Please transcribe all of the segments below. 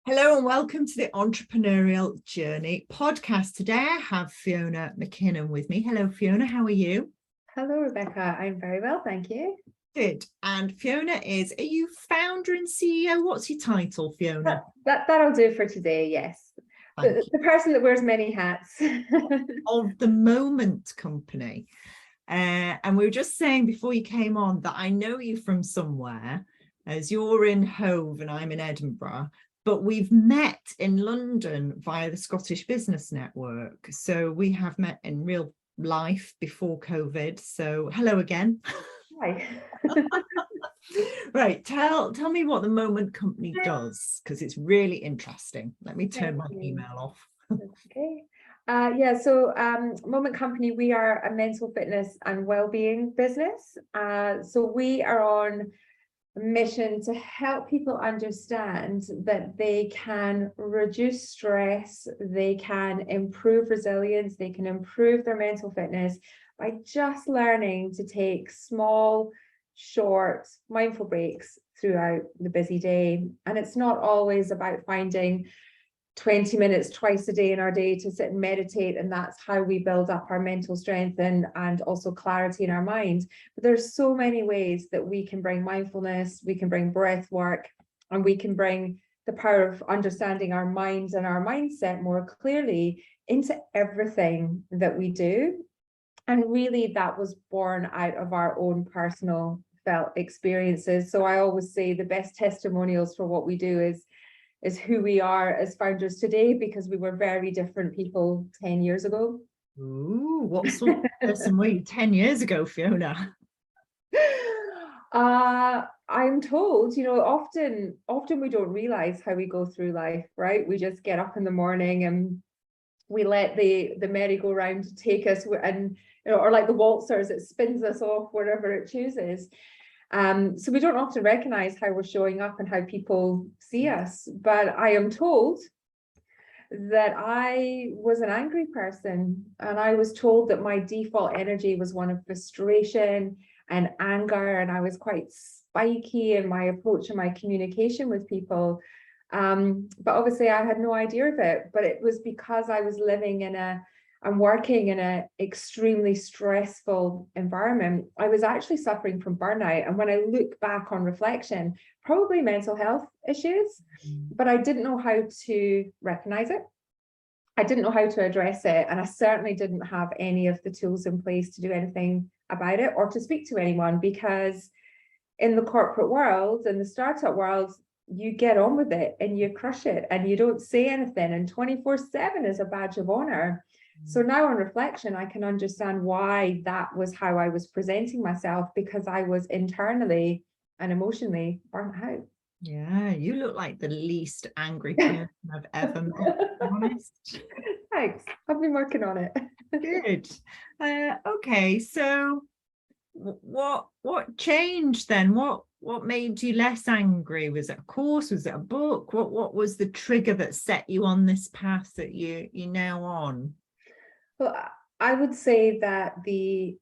Hello and welcome to the Entrepreneurial Journey Podcast. Today I have Fiona McKinnon with me. Hello Fiona, how are you? Hello Rebecca, I'm very well, thank you. Good. And Fiona are you founder and CEO? What's your title, Fiona? That'll do for today, yes. The person that wears many hats. Of the Moment company. And we were just saying before you came on that I know you from somewhere, as you're in Hove and I'm in Edinburgh. But we've met in London via the Scottish Business Network. So we have met in real life before COVID. So hello again. Hi. Right. Tell me what the Moment Company does, because it's really interesting. Let me turn my email off. Okay. So Moment Company, we are a mental fitness and well-being business. So we are on mission to help people understand that they can reduce stress, they can improve resilience, they can improve their mental fitness by just learning to take small, short, mindful breaks throughout the busy day. And it's not always about finding 20 minutes twice a day in our day to sit and meditate, and that's how we build up our mental strength and also clarity in our mind. But there's so many ways that we can bring mindfulness, we can bring breath work, and we can bring the power of understanding our minds and our mindset more clearly into everything that we do. And really that was born out of our own personal felt experiences. So I always say the best testimonials for what we do is who we are as founders today, because we were very different people 10 years ago. Ooh, what sort of person were you 10 years ago, Fiona? I'm told, often we don't realize how we go through life, right? We just get up in the morning and we let the merry-go-round take us, and or like the waltzers, it spins us off wherever it chooses. So we don't often recognize how we're showing up and how people see us. But I am told that I was an angry person, and I was told that my default energy was one of frustration and anger, and I was quite spiky in my approach and my communication with people. But obviously I had no idea of it, but it was because I was living and working in an extremely stressful environment. I was actually suffering from burnout. And when I look back on reflection, probably mental health issues, but I didn't know how to recognize it. I didn't know how to address it. And I certainly didn't have any of the tools in place to do anything about it or to speak to anyone, because in the corporate world and the startup world, you get on with it and you crush it and you don't say anything, and 24/7 is a badge of honor. So now on reflection, I can understand why that was how I was presenting myself, because I was internally and emotionally burnt out. Yeah, you look like the least angry person I've ever met, to be honest. Thanks. I've been working on it. Good. Okay, so what changed then? What made you less angry? Was it a course? Was it a book? What was the trigger that set you on this path that you're now on? Well, I would say that I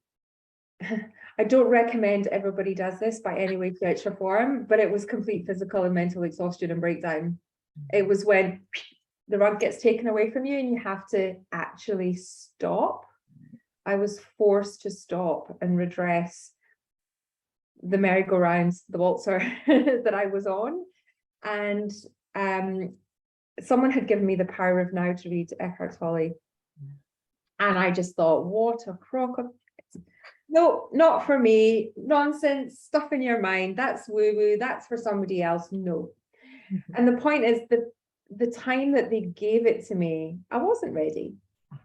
don't recommend everybody does this by any way, stretch, or form, but it was complete physical and mental exhaustion and breakdown. It was when the rug gets taken away from you and you have to actually stop. I was forced to stop and redress the merry-go-rounds, the waltzer that I was on. And someone had given me The Power of Now to read Eckhart Tolle. And I just thought, what a crock of... No, not for me. Nonsense, stuff in your mind. That's woo-woo. That's for somebody else. No. Mm-hmm. And the point is that the time that they gave it to me, I wasn't ready.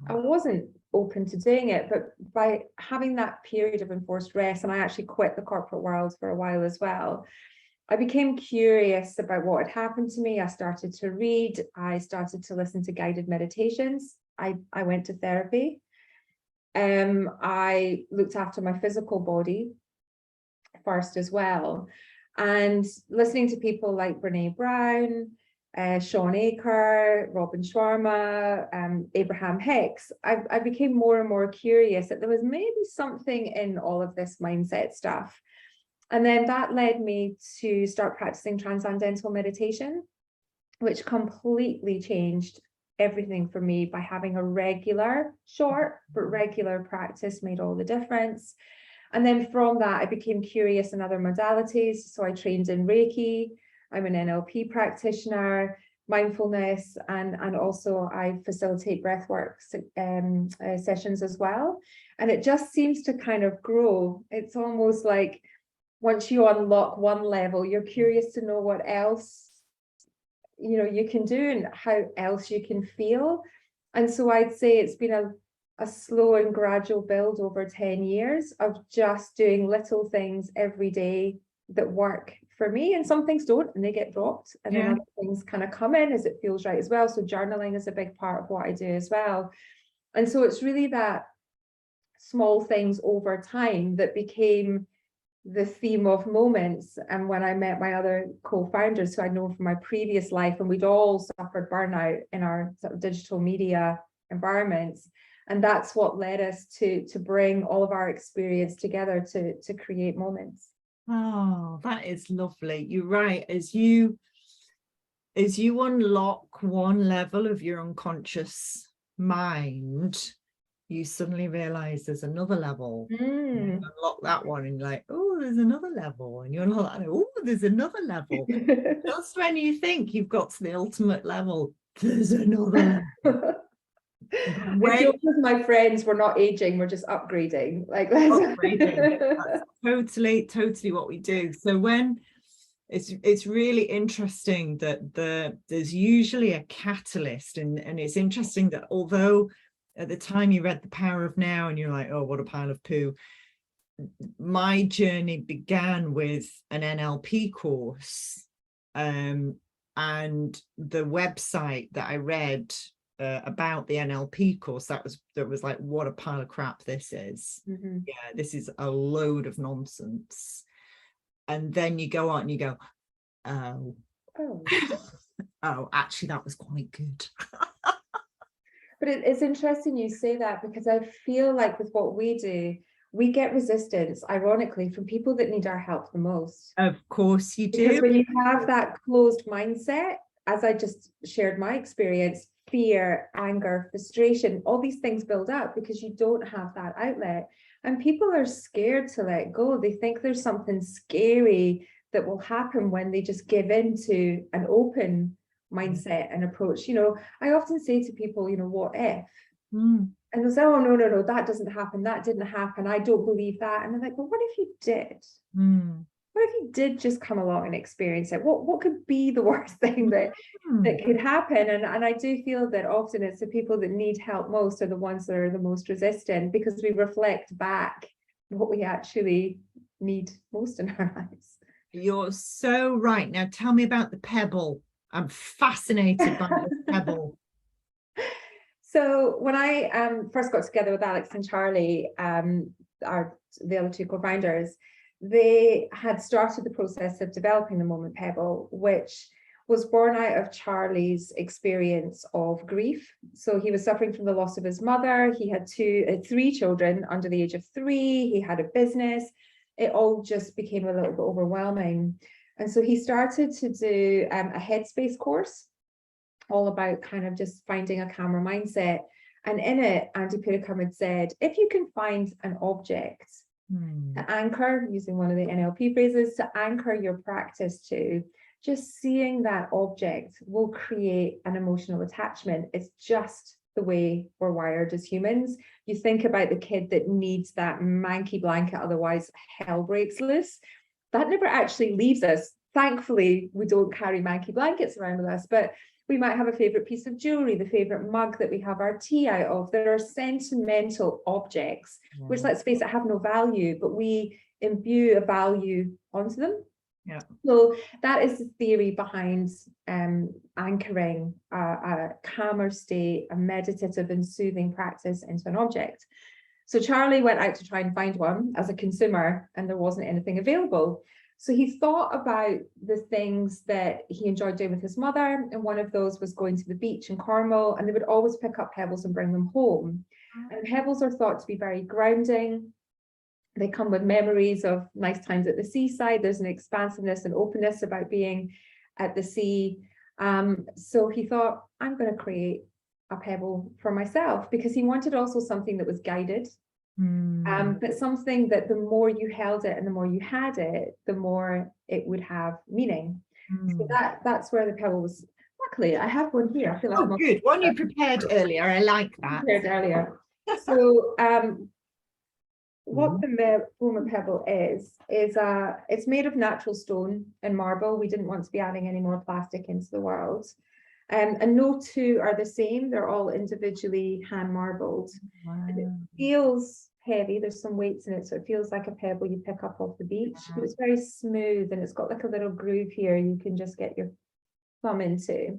I wasn't open to doing it. But by having that period of enforced rest, and I actually quit the corporate world for a while as well, I became curious about what had happened to me. I started to read. I started to listen to guided meditations. I went to therapy. I looked after my physical body first as well. And listening to people like Brene Brown, Shawn Achor, Robin Sharma, Abraham Hicks, I became more and more curious that there was maybe something in all of this mindset stuff. And then that led me to start practicing Transcendental Meditation. which completely changed everything for me by having a regular, short but regular practice made all the difference. And then from that, I became curious in other modalities. So I trained in Reiki. I'm an NLP practitioner, mindfulness, and also I facilitate breathwork sessions as well. And it just seems to kind of grow. It's almost like once you unlock one level, you're curious to know what else you can do and how else you can feel. And so I'd say it's been a slow and gradual build over 10 years of just doing little things every day that work for me, and some things don't and they get dropped, and then other things kind of come in as it feels right as well. So journaling is a big part of what I do as well. And so it's really that small things over time that became the theme of moments. And when I met my other co-founders who I'd known from my previous life, and we'd all suffered burnout in our sort of digital media environments, and that's what led us to bring all of our experience together to create moments. Oh, that is lovely. You're right. As you unlock one level of your unconscious mind, you suddenly realize there's another level. You unlock that one and you're like, oh, there's another level. And you unlock that, oh, there's another level. Just when you think you've got to the ultimate level, there's another level. I joke with my friends, we're not aging, we're just upgrading. Like upgrading. That's totally what we do. So when it's really interesting that there's usually a catalyst, and it's interesting that although at the time you read The Power of Now and you're like, oh, what a pile of poo, my journey began with an NLP course, and the website that I read about the NLP course, that was like, what a pile of crap this is. Yeah, this is a load of nonsense. And then you go out and you go, oh, actually that was quite good. But it's interesting you say that, because I feel like with what we do, we get resistance, ironically, from people that need our help the most. Of course you do. Because when you have that closed mindset, as I just shared my experience, fear, anger, frustration, all these things build up because you don't have that outlet. And people are scared to let go. They think there's something scary that will happen when they just give into an open mindset and approach. I often say to people, what if? And they'll say, oh, no, that doesn't happen. That didn't happen. I don't believe that. And I'm like, well, what if you did? What if you did just come along and experience it? What could be the worst thing that could happen? And I do feel that often it's the people that need help most are the ones that are the most resistant, because we reflect back what we actually need most in our lives. You're so right. Now tell me about the pebble. I'm fascinated by the pebble. So when I first got together with Alex and Charlie, the other two co-founders, they had started the process of developing the Moment Pebble, which was born out of Charlie's experience of grief. So he was suffering from the loss of his mother. He had three children under the age of 3. He had a business. It all just became a little bit overwhelming. And so he started to do a headspace course, all about kind of just finding a calmer mindset. And in it, Andy Puddicombe had said, if you can find an object to anchor, using one of the NLP phrases, to anchor your practice to, just seeing that object will create an emotional attachment. It's just the way we're wired as humans. You think about the kid that needs that manky blanket, otherwise hell breaks loose. That never actually leaves us. Thankfully, we don't carry manky blankets around with us, but we might have a favorite piece of jewelry, the favorite mug that we have our tea out of. There are sentimental objects, which, let's face it, have no value, but we imbue a value onto them. Yeah. So that is the theory behind anchoring a calmer state, a meditative and soothing practice into an object. So Charlie went out to try and find one as a consumer, and there wasn't anything available. So he thought about the things that he enjoyed doing with his mother, and one of those was going to the beach in Cornwall, and they would always pick up pebbles and bring them home. And pebbles are thought to be very grounding. They come with memories of nice times at the seaside. There's an expansiveness and openness about being at the sea. So he thought, I'm going to create a pebble for myself, because he wanted also something that was guided, but something that the more you held it and the more you had it, the more it would have meaning. So that's where the pebble was. Luckily, I have one here. I feel like good. One you prepared earlier. I like that. Prepared earlier. So what the moment pebble is it's made of natural stone and marble. We didn't want to be adding any more plastic into the world. And no two are the same. They're all individually hand marbled. Wow. And it feels heavy. There's some weights in it, so it feels like a pebble you pick up off the beach. But it's very smooth, and it's got like a little groove here you can just get your thumb into.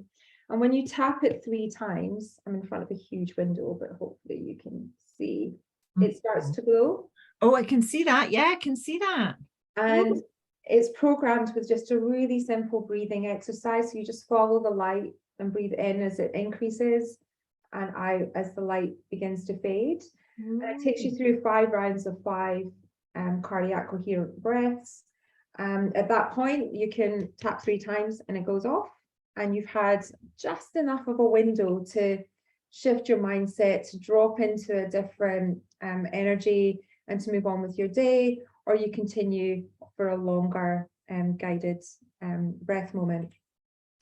And when you tap it 3 times, I'm in front of a huge window, but hopefully you can see, it starts to glow. Oh, I can see that. Yeah, I can see that. And it's programmed with just a really simple breathing exercise. So you just follow the light and breathe in as it increases and out as the light begins to fade. And it takes you through 5 rounds of 5 cardiac coherent breaths. At that point, you can tap 3 times and it goes off. And you've had just enough of a window to shift your mindset, to drop into a different energy and to move on with your day, or you continue for a longer guided breath moment.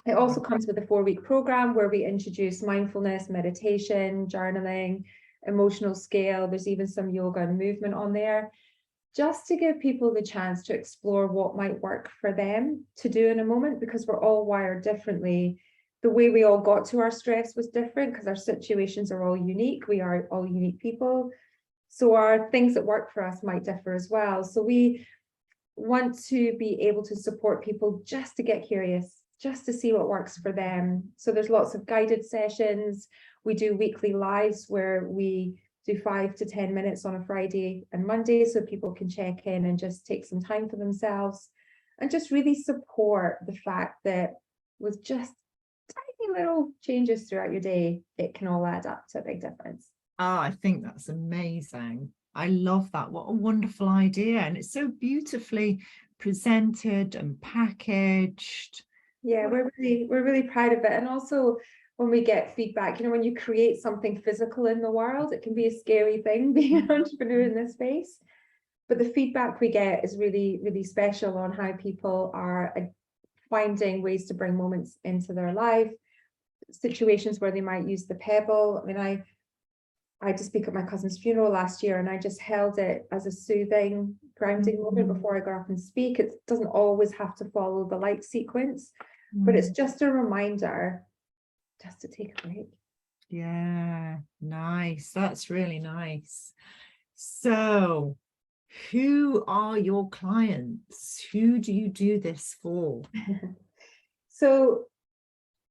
It also comes with a 4-week program where we introduce mindfulness, meditation, journaling, emotional scale. There's even some yoga and movement on there, just to give people the chance to explore what might work for them to do in a moment, because we're all wired differently. The way we all got to our stress was different because our situations are all unique. We are all unique people. So our things that work for us might differ as well. So we want to be able to support people just to get curious, just to see what works for them. So there's lots of guided sessions. We do weekly lives where we do 5 to 10 minutes on a Friday and Monday, so people can check in and just take some time for themselves and just really support the fact that with just tiny little changes throughout your day, it can all add up to a big difference. Oh, I think that's amazing. I love that. What a wonderful idea. And it's so beautifully presented and packaged. Yeah, we're really proud of it. And also when we get feedback, when you create something physical in the world, it can be a scary thing being an entrepreneur in this space. But the feedback we get is really, really special on how people are finding ways to bring moments into their life, situations where they might use the pebble. I mean, I had to speak at my cousin's funeral last year, and I just held it as a soothing, grounding moment before I got up and speak. It doesn't always have to follow the light sequence, but it's just a reminder just to take a break. Yeah, nice. That's really nice. So, who are your clients? Who do you do this for? So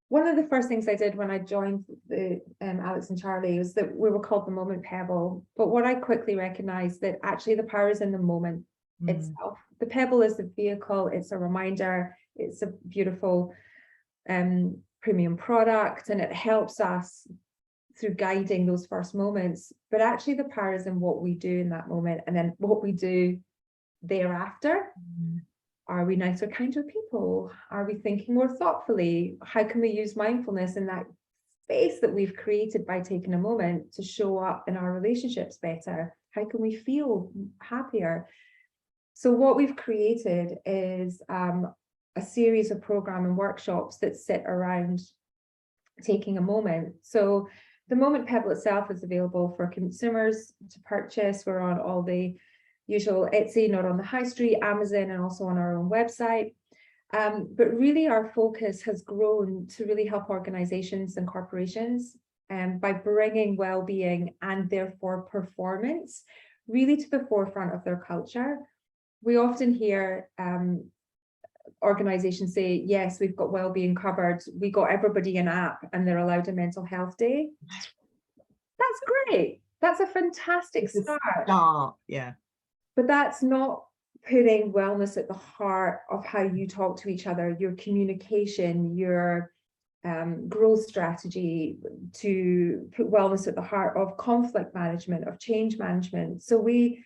one of the first things I did when I joined the Alex and Charlie was that we were called the Moment Pebble. But what I quickly recognized that actually the power is in the moment itself. The pebble is the vehicle. It's a reminder. It's a beautiful premium product, and it helps us through guiding those first moments. But actually the power is in what we do in that moment, and then what we do thereafter. Are we nicer, kinder people? Are we thinking more thoughtfully? How can we use mindfulness in that space that we've created by taking a moment to show up in our relationships better? How can we feel happier? So what we've created is a series of program and workshops that sit around taking a moment. So the Moment Pebble itself is available for consumers to purchase. We're on all the usual Etsy, not on the high street, Amazon, and also on our own website. But really our focus has grown to really help organizations and corporations by bringing well-being and therefore performance really to the forefront of their culture. We often hear organizations say, yes, we've got well-being covered. We got everybody an app and they're allowed a mental health day. That's great. That's a fantastic start. Yeah. But that's not putting wellness at the heart of how you talk to each other, your communication, your growth strategy, to put wellness at the heart of conflict management, of change management. So we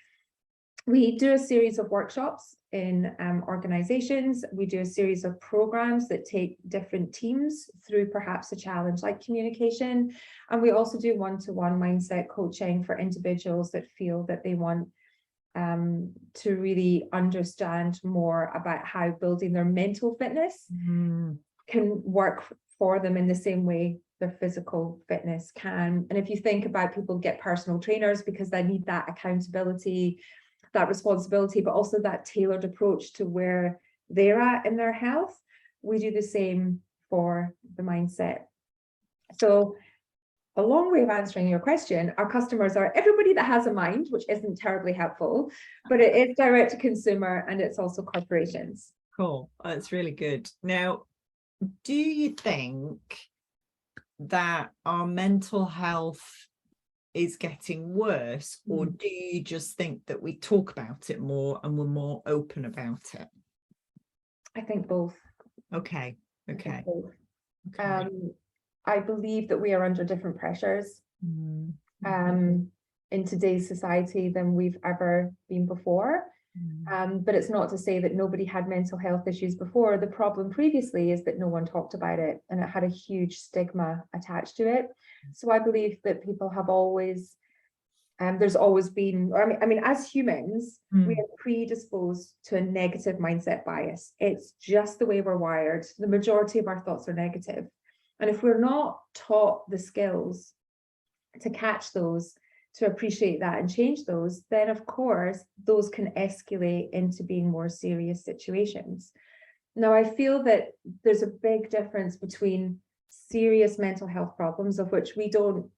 do a series of workshops in organizations. We do a series of programs that take different teams through perhaps a challenge like communication. And we also do one-to-one mindset coaching for individuals that feel that they want to really understand more about how building their mental fitness can work for them in the same way their physical fitness can. And if you think about, people get personal trainers because they need that accountability, that responsibility, but also that tailored approach to where they're at in their health. We do the same for the mindset. So a long way of answering your question, our customers are everybody that has a mind, which isn't terribly helpful, but it is direct to consumer, and it's also corporations. Cool. That's really good. Now, do you think that our mental health is getting worse, or do you just think that we talk about it more and we're more open about it? I think both. Okay. Okay. Okay. I believe that we are under different pressures in today's society than we've ever been before. But it's not to say that nobody had mental health issues before. The problem previously is that no one talked about it, and it had a huge stigma attached to it. So I believe that people have always, there's always been, I mean, as humans, we are predisposed to a negative mindset bias. It's just the way we're wired. The majority of our thoughts are negative. And if we're not taught the skills to catch those, to appreciate that and change those, then of course, those can escalate into being more serious situations. Now, I feel that there's a big difference between serious mental health problems, of which we don't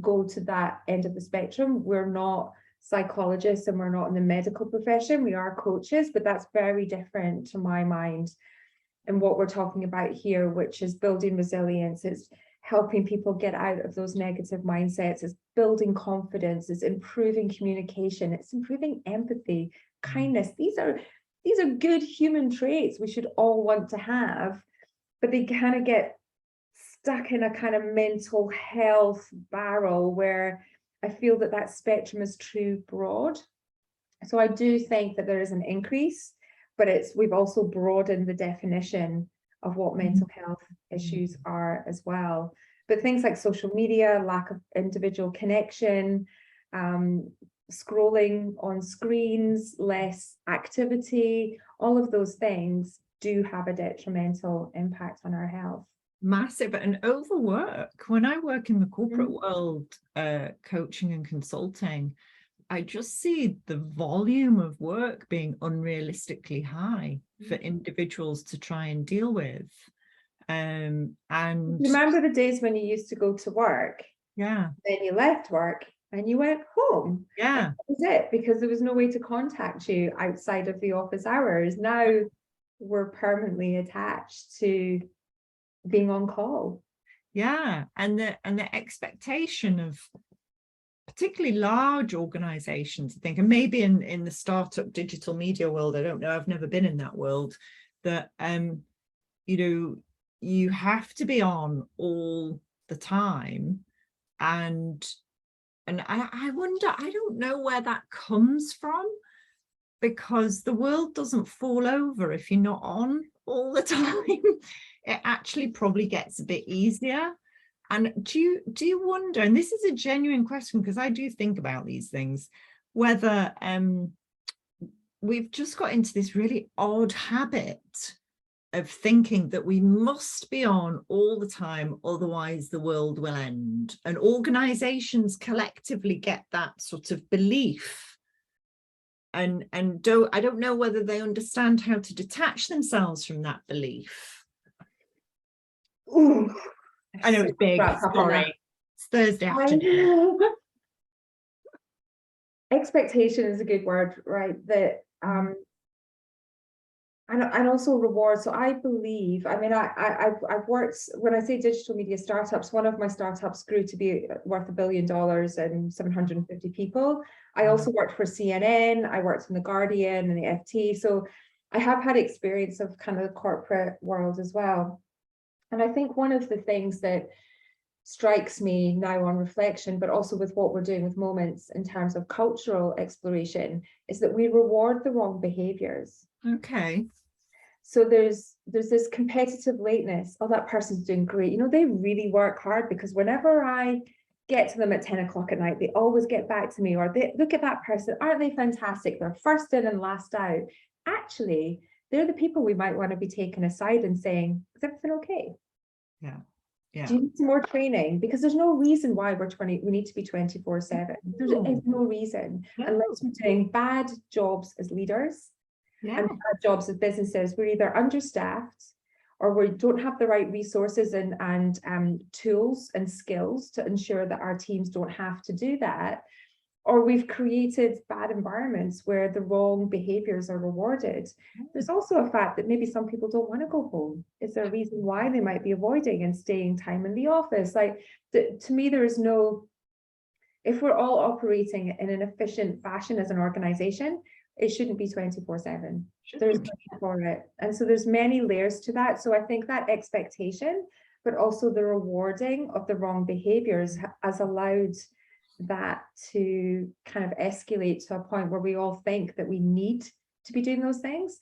go to that end of the spectrum. We're not psychologists and we're not in the medical profession. We are coaches, but that's very different to my mind. And what we're talking about here, which is building resilience, it's helping people get out of those negative mindsets, it's building confidence, it's improving communication, it's improving empathy, kindness. These are good human traits we should all want to have, but they kind of get stuck in a kind of mental health barrel where I feel that that spectrum is too broad. So I do think that there is an increase, but we've also broadened the definition of what mental health issues are as well. But things like social media, lack of individual connection, scrolling on screens, less activity, all of those things do have a detrimental impact on our health. Massive. And overwork. When I work in the corporate world, coaching and consulting, I just see the volume of work being unrealistically high for individuals to try and deal with. And remember the days when you used to go to work, then you left work and you went home. That was it, because there was no way to contact you outside of the office hours. Now we're permanently attached to being on call. And the expectation of particularly large organizations, I think, and maybe in the startup digital media world, I don't know, I've never been in that world, that you have to be on all the time. And I wonder, I don't know where that comes from, because the world doesn't fall over if you're not on all the time. It actually probably gets a bit easier. And do you wonder, and this is a genuine question, because I do think about these things, whether we've just got into this really odd habit of thinking that we must be on all the time, otherwise the world will end. And organizations collectively get that sort of belief. And I don't know whether they understand how to detach themselves from that belief. Ooh. I know it's big, sorry. It's Thursday afternoon. Expectation is a good word, right? That and also reward. So I believe, I mean, I've worked, when I say digital media startups, one of my startups grew to be worth $1 billion and 750 people. I also worked for CNN, I worked in the Guardian and the FT. So I have had experience of kind of the corporate world as well. And I think one of the things that strikes me now on reflection, but also with what we're doing with moments in terms of cultural exploration, is that we reward the wrong behaviors. Okay. So there's this competitive lateness. Oh, that person's doing great. You know, they really work hard, because whenever I get to them at 10 o'clock at night, they always get back to me, or they look at that person, aren't they fantastic? They're first in and last out. Actually, they're the people we might want to be taking aside and saying, is everything okay? Yeah. Yeah. Do you need some more training? Because there's no reason why we need to be 24/7. There is no reason, unless we're doing bad jobs as leaders and bad jobs as businesses. We're either understaffed, or we don't have the right resources and tools and skills to ensure that our teams don't have to do that, or we've created bad environments where the wrong behaviors are rewarded. There's also a fact that maybe some people don't want to go home. Is there a reason why they might be avoiding and staying time in the office? Like, to me, there is no, if we're all operating in an efficient fashion as an organization, it shouldn't be 24/7. There's money for it. And so there's many layers to that. So I think that expectation, but also the rewarding of the wrong behaviors, has allowed that to kind of escalate to a point where we all think that we need to be doing those things.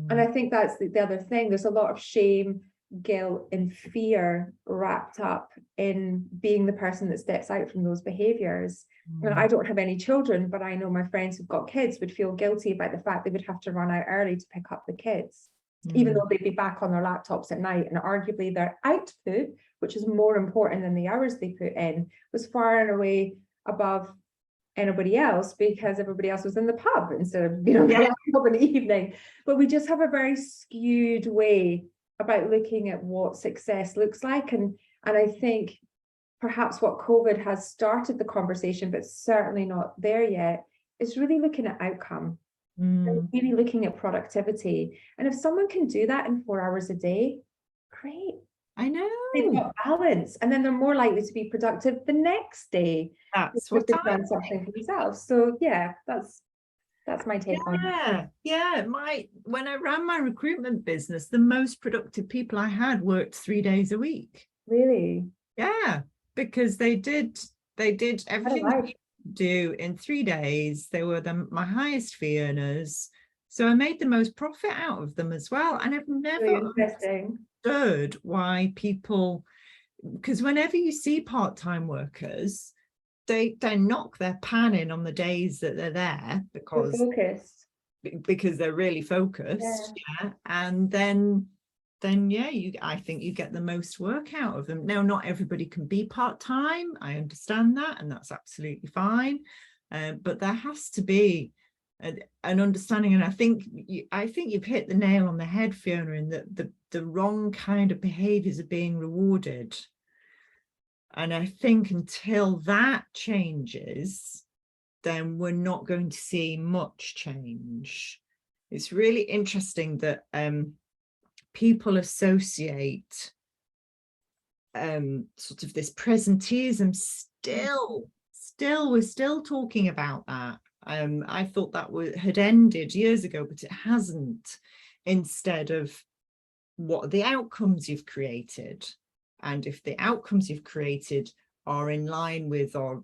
And I think that's the other thing. There's a lot of shame, guilt, and fear wrapped up in being the person that steps out from those behaviors. And I don't have any children, but I know my friends who've got kids would feel guilty about the fact they would have to run out early to pick up the kids, even though they'd be back on their laptops at night. And arguably their output, which is more important than the hours they put in, was far and away above anybody else, because everybody else was in the pub instead of, the laptop in the evening. But we just have a very skewed way about looking at what success looks like. And I think perhaps what COVID has started the conversation, but certainly not there yet, is really looking at outcome, and really looking at productivity. And if someone can do that in 4 hours a day, great. I know. They've got balance, and then they're more likely to be productive the next day. That's what they've done something for themselves. So yeah, that's my take on it. Yeah. When I ran my recruitment business, the most productive people I had worked 3 days a week. Really? Yeah, because they did everything they do in 3 days. They were my highest fee earners. So I made the most profit out of them as well. And I've never understood why people, because whenever you see part-time workers, they knock their pan in on the days that they're there because they're really focused. And then I think you get the most work out of them. Now, not everybody can be part-time. I understand that, and that's absolutely fine. But there has to be an understanding, and I think you've hit the nail on the head, Fiona, in that the wrong kind of behaviors are being rewarded. And I think until that changes, then we're not going to see much change. It's really interesting that people associate sort of this presenteeism we're still talking about that. I thought that had ended years ago, but it hasn't. Instead of, what are the outcomes you've created? And if the outcomes you've created are in line with our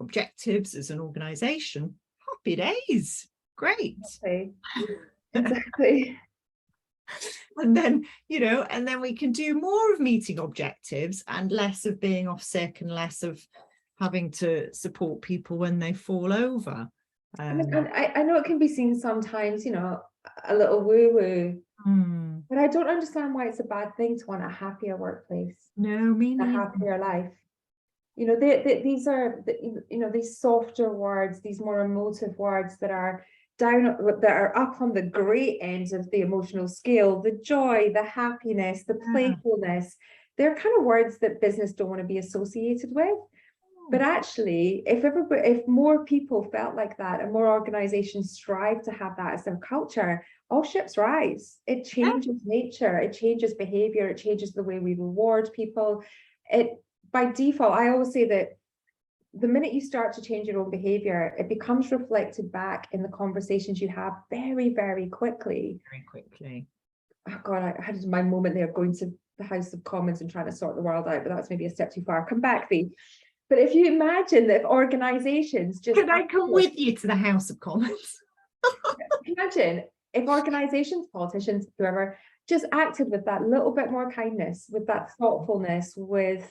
objectives as an organization, happy days, great. Exactly. And then, and then we can do more of meeting objectives and less of being off sick and less of having to support people when they fall over. I know it can be seen sometimes, a little woo-woo, but I don't understand why it's a bad thing to want a happier workplace. No, me neither. A happier life. These are, these softer words, these more emotive words that are up on the great ends of the emotional scale, the joy, the happiness, the playfulness. They're kind of words that business don't want to be associated with. But actually, if more people felt like that and more organizations strive to have that as their culture, all ships rise. It changes nature, it changes behavior, it changes the way we reward people. By default, I always say that the minute you start to change your own behavior, it becomes reflected back in the conversations you have very, very quickly. Very quickly. Oh God, I had my moment there going to the House of Commons and trying to sort the world out, but that's maybe a step too far. Come back, Bea. But if you imagine that organizations just... Could I come with you to the House of Commons? Imagine if organizations, politicians, whoever, just acted with that little bit more kindness, with that thoughtfulness, with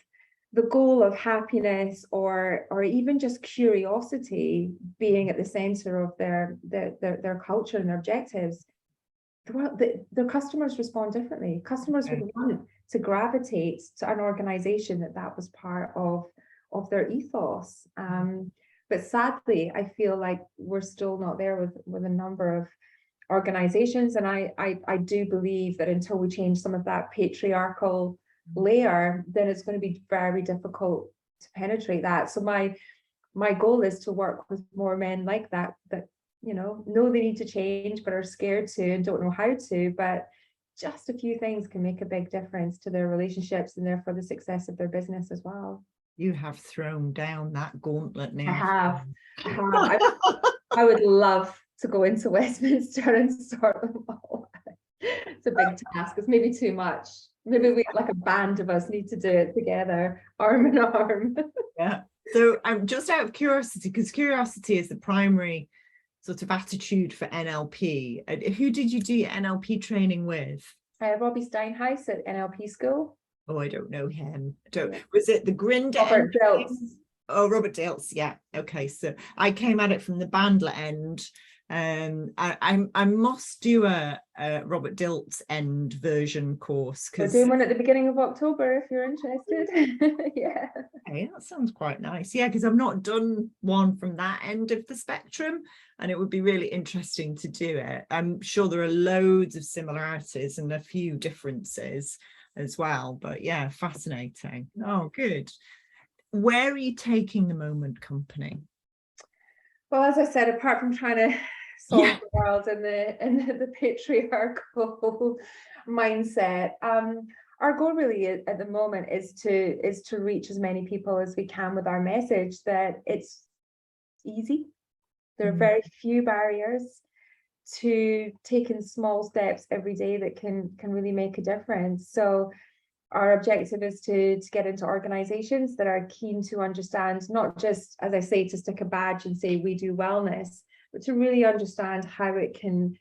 the goal of happiness, or even just curiosity being at the center of their culture and their objectives. Their customers respond differently. Customers would want to gravitate to an organization that was part of their ethos. But sadly, I feel like we're still not there with a number of organizations. And I do believe that until we change some of that patriarchal layer, then it's going to be very difficult to penetrate that. So my goal is to work with more men like that know they need to change, but are scared to and don't know how to. But just a few things can make a big difference to their relationships and therefore the success of their business as well. You have thrown down that gauntlet now. I have. I would love to go into Westminster and sort them all. It's a big task. It's maybe too much. Maybe we, like a band of us, need to do it together, arm in arm. Yeah. So I'm just out of curiosity, because curiosity is the primary sort of attitude for NLP. And who did you do your NLP training with? Robbie Steinhaus at NLP School. Oh, I don't know him. Was it the Grinder? Robert Dilts. Oh, Robert Dilts. Yeah. Okay. So I came at it from the Bandler end. I must do a Robert Dilts end version course, because we're doing one at the beginning of October if you're interested. Yeah. Okay, that sounds quite nice. Yeah, because I've not done one from that end of the spectrum, and it would be really interesting to do it. I'm sure there are loads of similarities and a few differences as well, but yeah, fascinating. Oh, good. Where are you taking the Moment Company? Well, as I said, apart from trying to solve the world and the patriarchal mindset, our goal really at the moment is to reach as many people as we can with our message that it's easy. There are very few barriers to taking small steps every day that can really make a difference. So our objective is to get into organizations that are keen to understand, not just, as I say, to stick a badge and say we do wellness, but to really understand how it can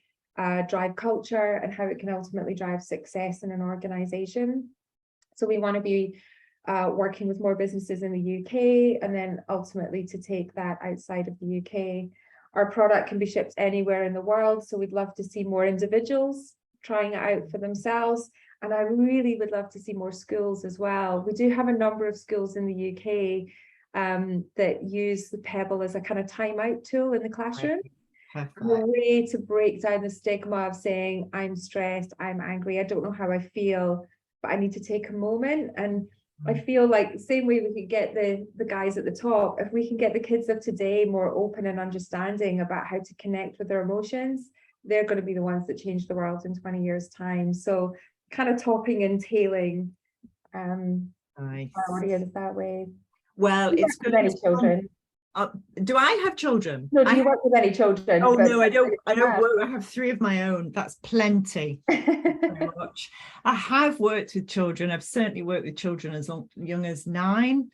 drive culture and how it can ultimately drive success in an organization. So we want to be working with more businesses in the UK, and then ultimately to take that outside of the UK. Our product can be shipped anywhere in the world, so we'd love to see more individuals trying it out for themselves. And I really would love to see more schools as well. We do have a number of schools in the UK that use the Pebble as a kind of timeout tool in the classroom. A way to break down the stigma of saying, I'm stressed, I'm angry, I don't know how I feel, but I need to take a moment. And I feel like the same way we could get the guys at the top, if we can get the kids of today more open and understanding about how to connect with their emotions, they're going to be the ones that change the world in 20 years' time. So kind of topping and tailing nice. Our audience that way. Well, it's good. Any children? Do I have children? No, do you work with any children? Oh no, I don't work. I have 3 of my own. That's plenty. Very much. I have worked with children. I've certainly worked with children as young as 9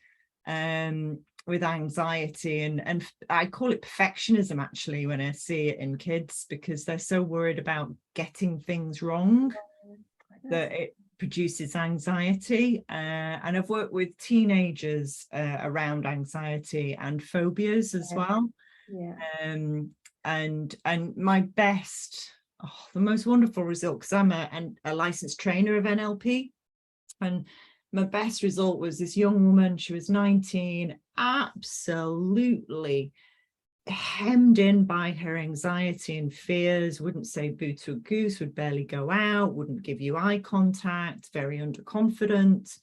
with anxiety, and I call it perfectionism actually when I see it in kids, because they're so worried about getting things wrong that it produces anxiety. And I've worked with teenagers around anxiety and phobias as well. Yeah. And my best, the most wonderful result, because I'm a licensed trainer of NLP, and my best result was this young woman. She was 19, absolutely hemmed in by her anxiety and fears, wouldn't say boo to a goose, would barely go out, wouldn't give you eye contact, very underconfident.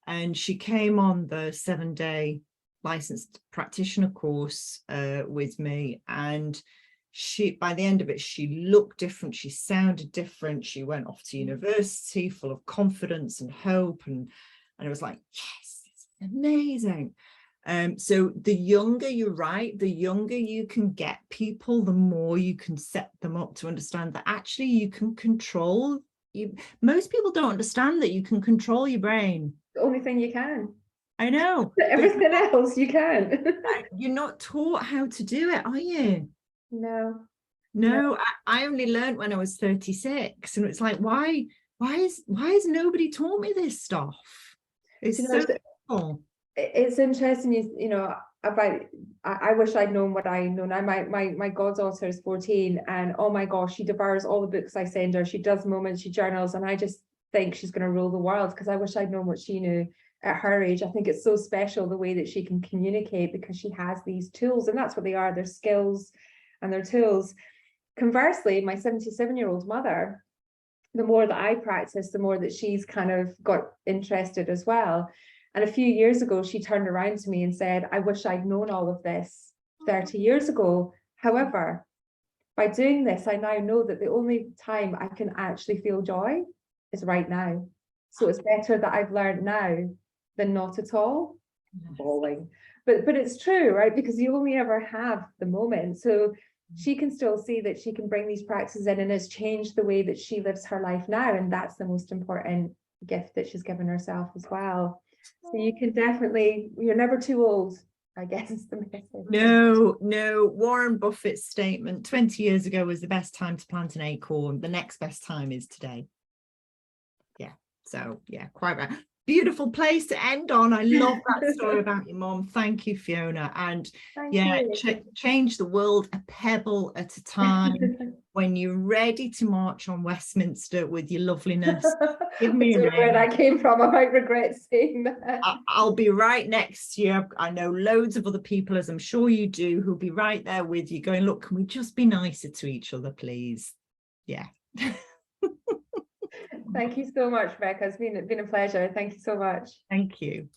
And she came on the 7-day licensed practitioner course with me, and she, by the end of it, she looked different, she sounded different, she went off to university full of confidence and hope, and it was like, yes, it's amazing. So the younger, you're right, the younger you can get people, the more you can set them up to understand that actually you can control Most people don't understand that you can control your brain. The only thing you can. I know. Everything else you can. You're not taught how to do it, are you? No. I only learned when I was 36, and it's like, why has nobody taught me this stuff? It's so cool. It's interesting, you know, about, I wish I'd known what I know now. My goddaughter is 14, and oh my gosh, she devours all the books I send her. She does moments, she journals, and I just think she's going to rule the world, because I wish I'd known what she knew at her age. I think it's so special the way that she can communicate, because she has these tools, and that's what they are, they're skills and they're tools. Conversely, my 77-year-old mother, the more that I practice, the more that she's kind of got interested as well. And a few years ago, she turned around to me and said, I wish I'd known all of this 30 years ago. However, by doing this, I now know that the only time I can actually feel joy is right now. So it's better that I've learned now than not at all. Bawling. But it's true, right? Because you only ever have the moment. So she can still see that she can bring these practices in, and has changed the way that she lives her life now. And that's the most important gift that she's given herself as well. So you can definitely, you're never too old, I guess is the message. No. Warren Buffett's statement 20 years ago was the best time to plant an acorn. The next best time is today. Yeah. So yeah, quite right. Beautiful place to end on. I love that story about your mom. Thank you, Fiona. And change the world a pebble at a time. When you're ready to march on Westminster with your loveliness, give me a ring. Where that came from, I might regret saying that. I'll be right next to you. I know loads of other people, as I'm sure you do, who'll be right there with you going, look, can we just be nicer to each other, please? Yeah. Thank you so much, Rebecca. It's been a pleasure. Thank you so much. Thank you.